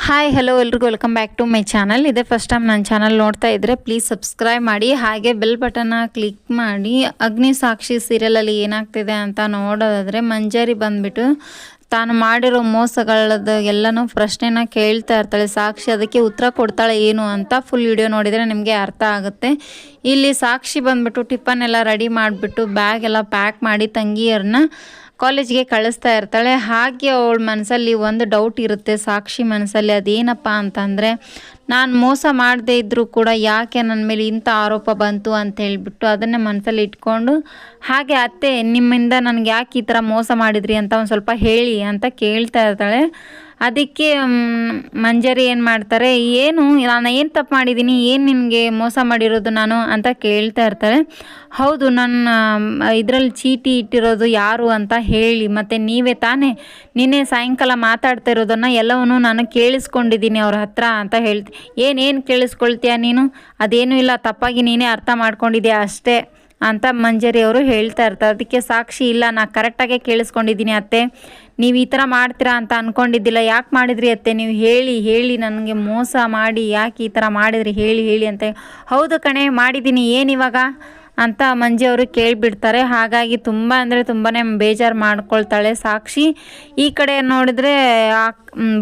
Hi hello ಎಲ್ರಿಗೂ welcome back to my channel. ಇದೇ first time ನನ್ನ ಚಾನಲ್ ನೋಡ್ತಾ ಇದ್ದರೆ ಪ್ಲೀಸ್ ಸಬ್ಸ್ಕ್ರೈಬ್ ಮಾಡಿ, ಹಾಗೆ ಬೆಲ್ ಬಟನ್ನ ಕ್ಲಿಕ್ ಮಾಡಿ. ಅಗ್ನಿ ಸಾಕ್ಷಿ ಸೀರಿಯಲಲ್ಲಿ ಏನಾಗ್ತಿದೆ ಅಂತ ನೋಡೋದಾದರೆ, ಮಂಜರಿ ಬಂದುಬಿಟ್ಟು ತಾನು ಮಾಡಿರೋ ಮೋಸಗಳದ್ದು ಎಲ್ಲನೂ ಪ್ರಶ್ನೆನ ಕೇಳ್ತಾ ಇರ್ತಾಳೆ ಸಾಕ್ಷಿ. ಅದಕ್ಕೆ ಉತ್ತರ ಕೊಡ್ತಾಳೆ ಏನು ಅಂತ ಫುಲ್ ವಿಡಿಯೋ ನೋಡಿದರೆ ನಿಮಗೆ ಅರ್ಥ ಆಗುತ್ತೆ. ಇಲ್ಲಿ ಸಾಕ್ಷಿ ಬಂದುಬಿಟ್ಟು ಟಿಫನ್ ಎಲ್ಲ ರೆಡಿ ಮಾಡಿಬಿಟ್ಟು ಬ್ಯಾಗ್ ಎಲ್ಲ ಪ್ಯಾಕ್ ಮಾಡಿ ತಂಗಿಯರನ್ನ ಕಾಲೇಜ್ಗೆ ಕಳಿಸ್ತಾ ಇರ್ತಾಳೆ. ಹಾಗೆ ಅವಳ ಮನಸ್ಸಲ್ಲಿ ಒಂದು ಡೌಟ್ ಇರುತ್ತೆ ಸಾಕ್ಷಿ ಮನಸ್ಸಲ್ಲಿ. ಅದೇನಪ್ಪ ಅಂತಂದರೆ, ನಾನು ಮೋಸ ಮಾಡದೇ ಇದ್ದರೂ ಕೂಡ ಯಾಕೆ ನನ್ನ ಮೇಲೆ ಇಂಥ ಆರೋಪ ಬಂತು ಅಂತ ಹೇಳಿಬಿಟ್ಟು ಅದನ್ನೇ ಮನಸ್ಸಲ್ಲಿ ಇಟ್ಕೊಂಡು, ಹಾಗೆ ಅತ್ತೆ ನಿಮ್ಮಿಂದ ನನಗೆ ಯಾಕೆ ಈ ಥರ ಮೋಸ ಮಾಡಿದ್ರಿ ಅಂತ ಒಂದು ಸ್ವಲ್ಪ ಹೇಳಿ ಅಂತ ಕೇಳ್ತಾ ಇರ್ತಾಳೆ. ಅದಕ್ಕೆ ಮಂಜರಿ ಏನು ಮಾಡ್ತಾರೆ, ಏನು ನಾನು ಏನು ತಪ್ಪು ಮಾಡಿದ್ದೀನಿ, ಏನು ನಿನಗೆ ಮೋಸ ಮಾಡಿರೋದು ನಾನು ಅಂತ ಕೇಳ್ತಾ ಇರ್ತಾರೆ. ಹೌದು, ನನ್ನ ಇದರಲ್ಲಿ ಚೀಟಿ ಇಟ್ಟಿರೋದು ಯಾರು ಅಂತ ಹೇಳಿ, ಮತ್ತು ನೀವೇ ತಾನೇ ನಿನ್ನೆ ಸಾಯಂಕಾಲ ಮಾತಾಡ್ತಾ ಇರೋದನ್ನು ಎಲ್ಲವನ್ನೂ ನಾನು ಕೇಳಿಸ್ಕೊಂಡಿದ್ದೀನಿ ಅವ್ರ ಹತ್ರ ಅಂತ ಹೇಳ್ತಿ. ಏನೇನು ಕೇಳಿಸ್ಕೊಳ್ತೀಯ ನೀನು, ಅದೇನೂ ಇಲ್ಲ, ತಪ್ಪಾಗಿ ನೀನೇ ಅರ್ಥ ಮಾಡ್ಕೊಂಡಿದ್ಯಾ ಅಷ್ಟೇ ಅಂತ ಮಂಜರಿ ಅವರು ಹೇಳ್ತಾ ಇರ್ತಾರೆ. ಅದಕ್ಕೆ ಸಾಕ್ಷಿ, ಇಲ್ಲ ನಾ ಕರೆಕ್ಟಾಗೆ ಕೇಳಿಸ್ಕೊಂಡಿದ್ದೀನಿ ಅತ್ತೆ, ನೀವು ಈ ಥರ ಮಾಡ್ತೀರಾ ಅಂತ ಅಂದ್ಕೊಂಡಿದ್ದಿಲ್ಲ, ಯಾಕೆ ಮಾಡಿದ್ರಿ ಅತ್ತೆ ನೀವು ಹೇಳಿ ನನಗೆ ಮೋಸ ಮಾಡಿ ಯಾಕೆ ಈ ಥರ ಮಾಡಿದ್ರಿ ಹೇಳಿ ಅಂತ. ಹೌದು ಕಣೆ ಮಾಡಿದ್ದೀನಿ, ಏನಿವಾಗ ಅಂತ ಮಂಜು ಅವರು ಕೇಳಿಬಿಡ್ತಾರೆ. ಹಾಗಾಗಿ ತುಂಬ ಅಂದರೆ ತುಂಬಾ ಬೇಜಾರು ಮಾಡ್ಕೊಳ್ತಾಳೆ ಸಾಕ್ಷಿ. ಈ ಕಡೆ ನೋಡಿದ್ರೆ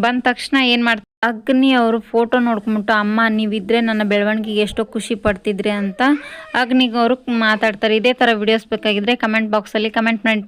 ಬಂದ ತಕ್ಷಣ ಏನು ಮಾಡ್ತಾರೆ, ಅಗ್ನಿ ಅವರು ಫೋಟೋ ನೋಡ್ಕೊಂಬಿಟ್ಟು, ಅಮ್ಮ ನೀವಿದ್ದರೆ ನನ್ನ ಬೆಳವಣಿಗೆಗೆ ಎಷ್ಟೋ ಖುಷಿ ಪಡ್ತಿದ್ರಿ ಅಂತ ಅಗ್ನಿಗೆ ಅವರು ಮಾತಾಡ್ತಾರೆ. ಇದೇ ಥರ ವಿಡಿಯೋಸ್ ಬೇಕಾಗಿದ್ದರೆ ಕಮೆಂಟ್ ಬಾಕ್ಸಲ್ಲಿ ಕಮೆಂಟ್ ಮಾಡಿ.